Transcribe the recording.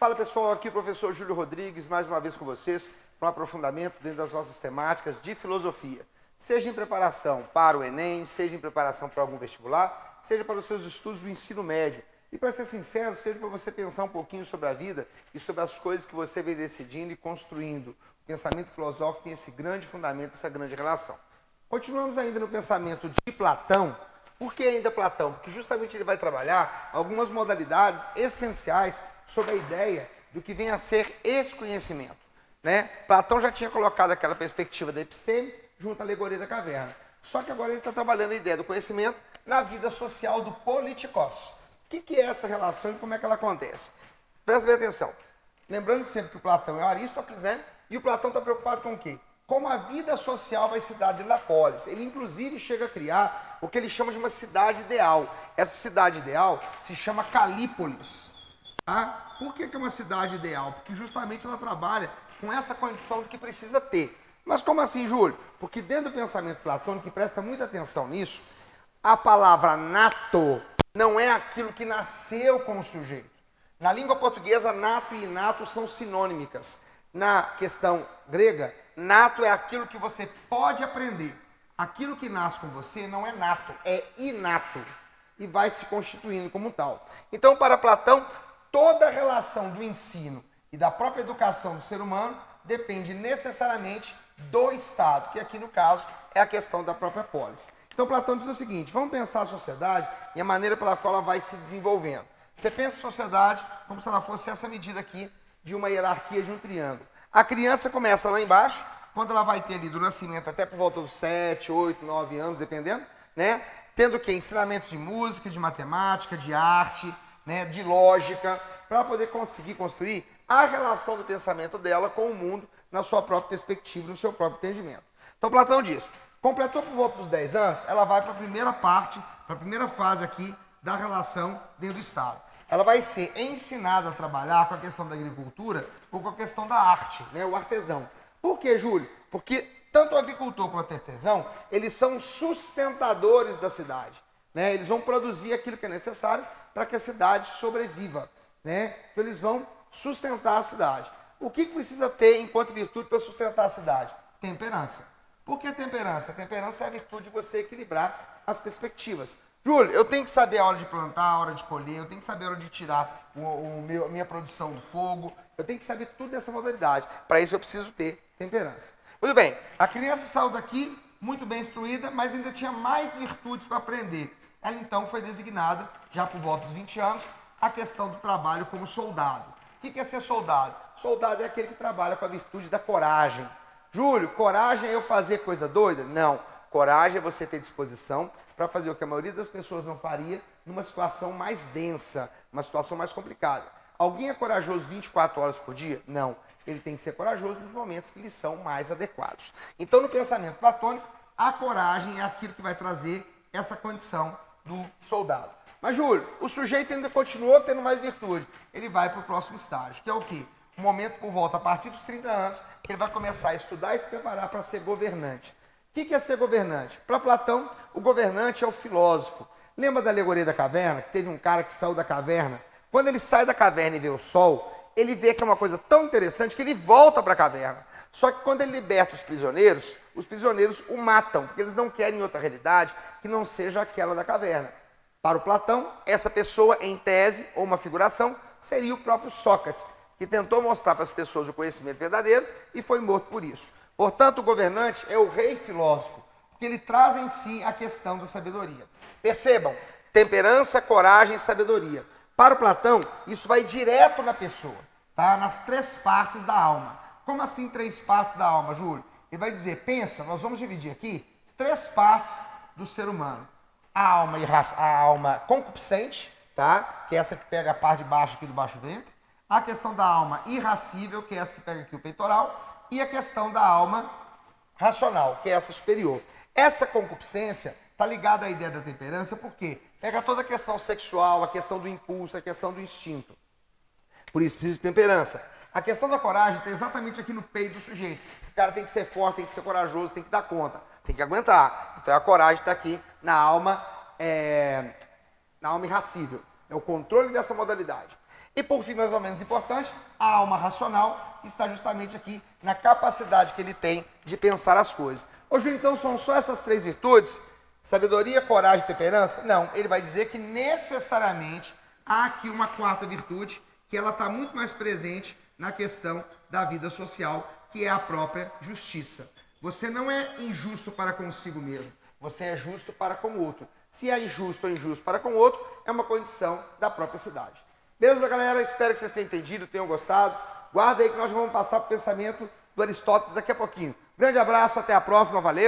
Fala pessoal, aqui o professor Júlio Rodrigues, mais uma vez com vocês, para um aprofundamento dentro das nossas temáticas de filosofia. Seja em preparação para o Enem, seja em preparação para algum vestibular, seja para os seus estudos do ensino médio. E para ser sincero, seja para você pensar um pouquinho sobre a vida e sobre as coisas que você vem decidindo e construindo. O pensamento filosófico tem esse grande fundamento, essa grande relação. Continuamos ainda no pensamento de Platão. Por que ainda Platão? Porque justamente ele vai trabalhar algumas modalidades essenciais sobre a ideia do que vem a ser esse conhecimento. Né? Platão já tinha colocado aquela perspectiva da episteme junto à alegoria da caverna. Só que agora ele está trabalhando a ideia do conhecimento na vida social do politikos. O que é essa relação e como é que ela acontece? Presta bem atenção. Lembrando sempre que o Platão é o Aristóteles, né? E o Platão está preocupado com o quê? Como a vida social vai se dar dentro da polis. Ele, inclusive, chega a criar o que ele chama de uma cidade ideal. Essa cidade ideal se chama Calípolis. Tá? Por que é uma cidade ideal? Porque justamente ela trabalha com essa condição de que precisa ter. Mas como assim, Júlio? Porque dentro do pensamento platônico, que presta muita atenção nisso, a palavra nato não é aquilo que nasceu com o sujeito. Na língua portuguesa, nato e inato são sinônimicas. Na questão grega, nato é aquilo que você pode aprender. Aquilo que nasce com você não é nato, é inato. E vai se constituindo como tal. Então, para Platão, toda a relação do ensino e da própria educação do ser humano depende necessariamente do Estado, que aqui no caso é a questão da própria polis. Então Platão diz o seguinte, vamos pensar a sociedade e a maneira pela qual ela vai se desenvolvendo. Você pensa a sociedade como se ela fosse essa medida aqui de uma hierarquia de um triângulo. A criança começa lá embaixo, quando ela vai ter ali do nascimento até por volta dos 7, 8, 9 anos, dependendo, né? Tendo o quê? Ensinamentos de música, de matemática, de arte, né? De lógica, para poder conseguir construir a relação do pensamento dela com o mundo na sua própria perspectiva, no seu próprio entendimento. Então Platão diz, completou por volta dos 10 anos, ela vai para a primeira parte, para a primeira fase aqui da relação dentro do Estado. Ela vai ser ensinada a trabalhar com a questão da agricultura ou com a questão da arte, né, o artesão. Por quê, Júlio? Porque tanto o agricultor quanto o artesão, eles são sustentadores da cidade. Né? Eles vão produzir aquilo que é necessário para que a cidade sobreviva. Né? Então eles vão sustentar a cidade. O que precisa ter enquanto virtude para sustentar a cidade? Temperança. Por que temperança? A temperança é a virtude de você equilibrar as perspectivas. Júlio, eu tenho que saber a hora de plantar, a hora de colher, eu tenho que saber a hora de tirar a minha produção do fogo, eu tenho que saber tudo dessa modalidade. Para isso eu preciso ter temperança. Muito bem, a criança saiu daqui muito bem instruída, mas ainda tinha mais virtudes para aprender. Ela então foi designada, já por volta dos 20 anos, a questão do trabalho como soldado. O que é ser soldado? Soldado é aquele que trabalha com a virtude da coragem. Júlio, coragem é eu fazer coisa doida? Não. Coragem é você ter disposição para fazer o que a maioria das pessoas não faria numa situação mais densa, uma situação mais complicada. Alguém é corajoso 24 horas por dia? Não. Ele tem que ser corajoso nos momentos que lhe são mais adequados. Então, no pensamento platônico, a coragem é aquilo que vai trazer essa condição do soldado. Mas, Júlio, o sujeito ainda continuou tendo mais virtude. Ele vai para o próximo estágio, que é o quê? Um momento por volta, a partir dos 30 anos, que ele vai começar a estudar e se preparar para ser governante. O que é ser governante? Para Platão, o governante é o filósofo. Lembra da alegoria da caverna? Que teve um cara que saiu da caverna. Quando ele sai da caverna e vê o sol, ele vê que é uma coisa tão interessante que ele volta para a caverna. Só que quando ele liberta os prisioneiros o matam, porque eles não querem outra realidade que não seja aquela da caverna. Para o Platão, essa pessoa, em tese, ou uma figuração, seria o próprio Sócrates, que tentou mostrar para as pessoas o conhecimento verdadeiro e foi morto por isso. Portanto, o governante é o rei filósofo, porque ele traz em si a questão da sabedoria. Percebam, temperança, coragem e sabedoria. Para o Platão, isso vai direto na pessoa, tá? Nas 3 partes da alma. Como assim 3 partes da alma, Júlio? Ele vai dizer, pensa, nós vamos dividir aqui 3 partes do ser humano. A alma concupiscente, tá? Que é essa que pega a parte de baixo aqui do baixo ventre. A questão da alma irracível, que é essa que pega aqui o peitoral. E a questão da alma racional, que é essa superior. Essa concupiscência está ligada à ideia da temperança, porque pega toda a questão sexual, a questão do impulso, a questão do instinto. Por isso precisa de temperança. A questão da coragem está exatamente aqui no peito do sujeito. O cara tem que ser forte, tem que ser corajoso, tem que dar conta, tem que aguentar. Então a coragem está aqui na alma irracível. É o controle dessa modalidade. E por fim, mais ou menos importante, a alma racional, que está justamente aqui na capacidade que ele tem de pensar as coisas. Ô Júlio, então são só essas 3 virtudes? Sabedoria, coragem e temperança? Não, ele vai dizer que necessariamente há aqui uma 4ª virtude, que ela está muito mais presente na questão da vida social, que é a própria justiça. Você não é injusto para consigo mesmo, você é justo para com o outro. Se é injusto ou injusto para com o outro, é uma condição da própria cidade. Beleza, galera? Espero que vocês tenham entendido, tenham gostado. Guarda aí que nós vamos passar para o pensamento do Aristóteles daqui a pouquinho. Grande abraço, até a próxima, valeu!